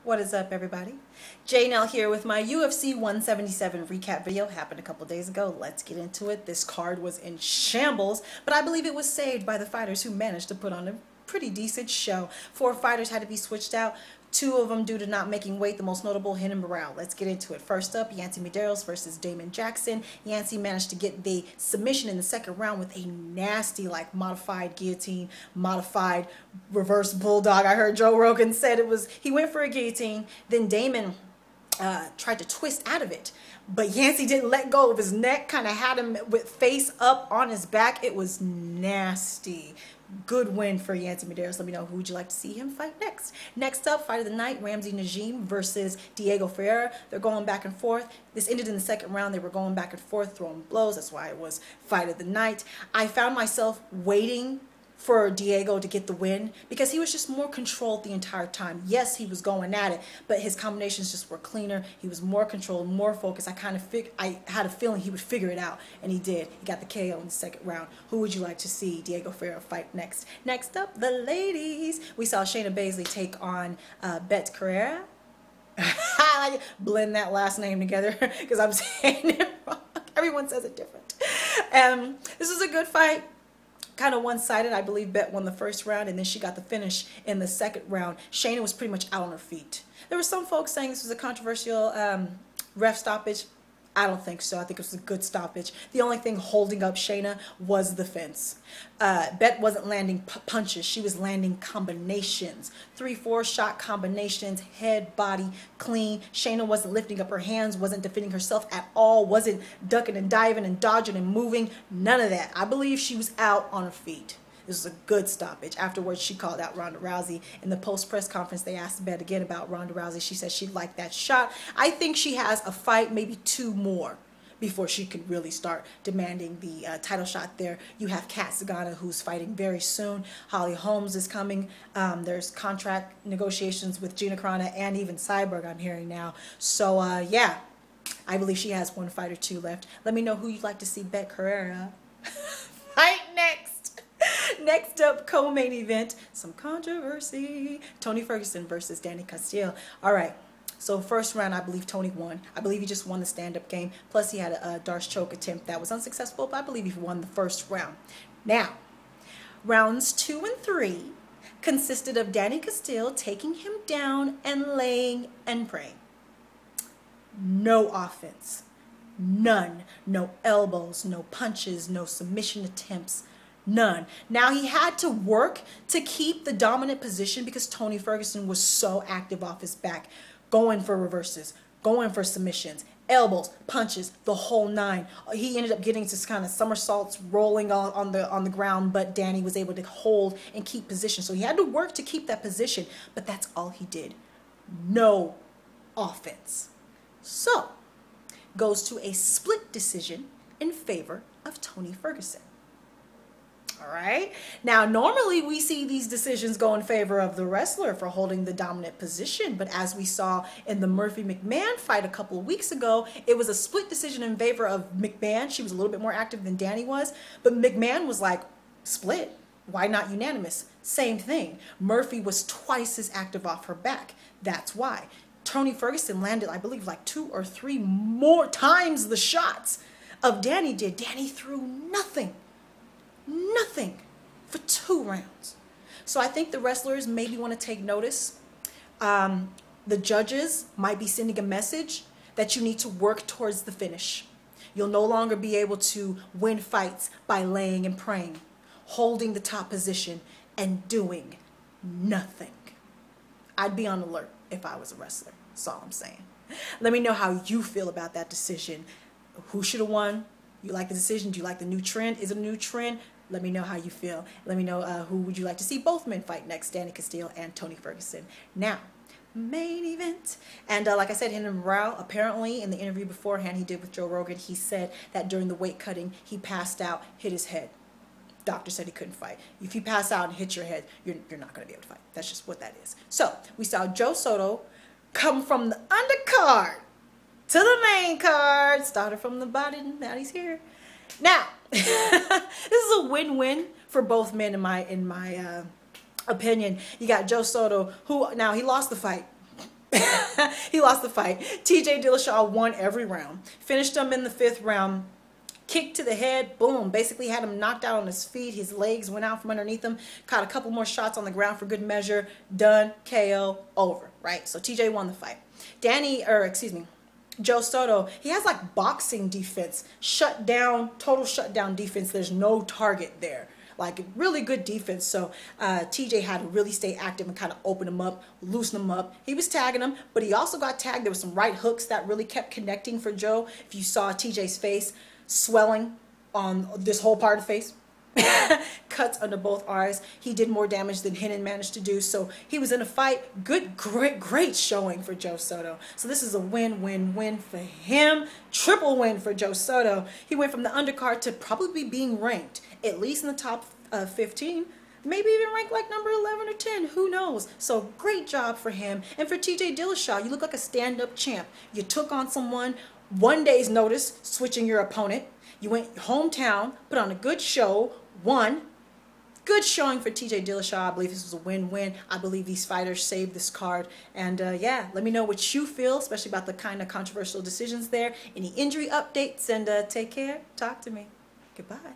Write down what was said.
What is up, everybody? JNL here with my UFC 177 recap video. Happened a couple days ago. Let's get into it. This card was in shambles, but I believe it was saved by the fighters who managed to put on a pretty decent show. 4 fighters had to be switched out. 2 of them due to not making weight, the most notable, Renan Barão. Let's get into it. First up, Yancy Medeiros versus Damon Jackson. Yancy managed to get the submission in the second round with a nasty, like, modified guillotine, modified reverse bulldog. I heard Joe Rogan said he went for a guillotine, then Damon tried to twist out of it, but Yancy didn't let go of his neck, kind of had him with face up on his back. It was nasty. Good win for Yancy Medeiros. Let me know, who would you like to see him fight next? Next up, fight of the night, Ramsey Najim versus Diego Ferreira. They're going back and forth. This ended in the second round. They were going back and forth, throwing blows. That's why it was fight of the night. I found myself waiting for Diego to get the win because he was just more controlled the entire time. Yes, he was going at it, but his combinations just were cleaner. He was more controlled, more focused. I had a feeling he would figure it out, and he did. He got the KO in the second round. Who would you like to see Diego Ferreira fight next? Next up, the ladies. We saw Shayna Baszler take on Bet Carrera. I blend that last name together because I'm saying it wrong. Everyone says it different. This was a good fight. Kind of one-sided. I believe Bet won the first round, and then she got the finish in the second round. Shayna was pretty much out on her feet. There were some folks saying this was a controversial ref stoppage. I don't think so. I think it was a good stoppage. The only thing holding up Shayna was the fence. Bet wasn't landing punches. She was landing combinations. 3-4 shot combinations, head, body, clean. Shayna wasn't lifting up her hands, wasn't defending herself at all, wasn't ducking and diving and dodging and moving. None of that. I believe she was out on her feet. This was a good stoppage. Afterwards, she called out Ronda Rousey. In the post-press conference, they asked Bet again about Ronda Rousey. She said she liked that shot. I think she has a fight, maybe 2 more, before she could really start demanding the title shot there. You have Kat Zingano, who's fighting very soon. Holly Holmes is coming. There's contract negotiations with Gina Carano and even Cyborg, I'm hearing now. So, yeah, I believe she has 1 fight or 2 left. Let me know who you'd like to see Bet Carrera fight next. Next up, co-main event, some controversy. Tony Ferguson versus Danny Castillo. All right, so first round, I believe Tony won. I believe he just won the stand-up game. Plus, he had a Darce choke attempt that was unsuccessful, but I believe he won the first round. Now, rounds 2 and 3 consisted of Danny Castillo taking him down and laying and praying. No offense. None. No elbows, no punches, no submission attempts. None. Now, he had to work to keep the dominant position because Tony Ferguson was so active off his back, going for reverses, going for submissions, elbows, punches, the whole 9. He ended up getting just kind of somersaults, rolling on the ground, but Danny was able to hold and keep position. So he had to work to keep that position, but that's all he did. No offense. So, goes to a split decision in favor of Tony Ferguson. All right. Now, normally we see these decisions go in favor of the wrestler for holding the dominant position. But as we saw in the Murphy-McMahon fight a couple of weeks ago, it was a split decision in favor of McMahon. She was a little bit more active than Danny was. But McMahon was like, split. Why not unanimous? Same thing. Murphy was twice as active off her back. That's why. Tony Ferguson landed, I believe, like 2 or 3 more times the shots of Danny did. Danny threw nothing. Nothing for 2 rounds. So I think the wrestlers maybe want to take notice. The judges might be sending a message that you need to work towards the finish. You'll no longer be able to win fights by laying and praying, holding the top position, and doing nothing. I'd be on alert if I was a wrestler. That's all I'm saying. Let me know how you feel about that decision. Who should have won? You like the decision? Do you like the new trend? Is it a new trend? Let me know how you feel. Let me know who would you like to see both men fight next, Danny Castillo and Tony Ferguson. Now, main event. And like I said, Renan Barão, apparently in the interview beforehand he did with Joe Rogan, he said that during the weight cutting, he passed out, hit his head. Doctor said he couldn't fight. If you pass out and hit your head, you're not going to be able to fight. That's just what that is. So, we saw Joe Soto come from the undercard to the main card. Started from the bottom, now he's here. Now, this is a win-win for both men in my opinion. You got Joe Soto, who now he lost the fight. He lost the fight. TJ Dillashaw won every round. Finished him in the 5th round. Kick to the head, boom, basically had him knocked out on his feet. His legs went out from underneath him. Caught a couple more shots on the ground for good measure. Done, KO, over, right? So TJ won the fight. Joe Soto, he has like boxing defense. Shut down, total shutdown defense. There's no target there. Like really good defense. So TJ had to really stay active and kind of open him up, loosen him up. He was tagging him, but he also got tagged. There was some right hooks that really kept connecting for Joe. If you saw TJ's face, swelling on this whole part of the face, cuts under both eyes. He did more damage than Hennon managed to do. So he was in a fight. Great showing for Joe Soto. So this is a win for him. Triple win for Joe Soto. He went from the undercard to probably being ranked at least in the top 15. Maybe even ranked like number 11 or 10. Who knows? So great job for him. And for TJ Dillashaw, you look like a stand-up champ. You took on someone 1 day's notice, switching your opponent. You went hometown, put on a good show, won. Good showing for TJ Dillashaw. I believe this was a win-win. I believe these fighters saved this card. And yeah, let me know what you feel, especially about the kind of controversial decisions there. Any injury updates, and take care. Talk to me. Goodbye.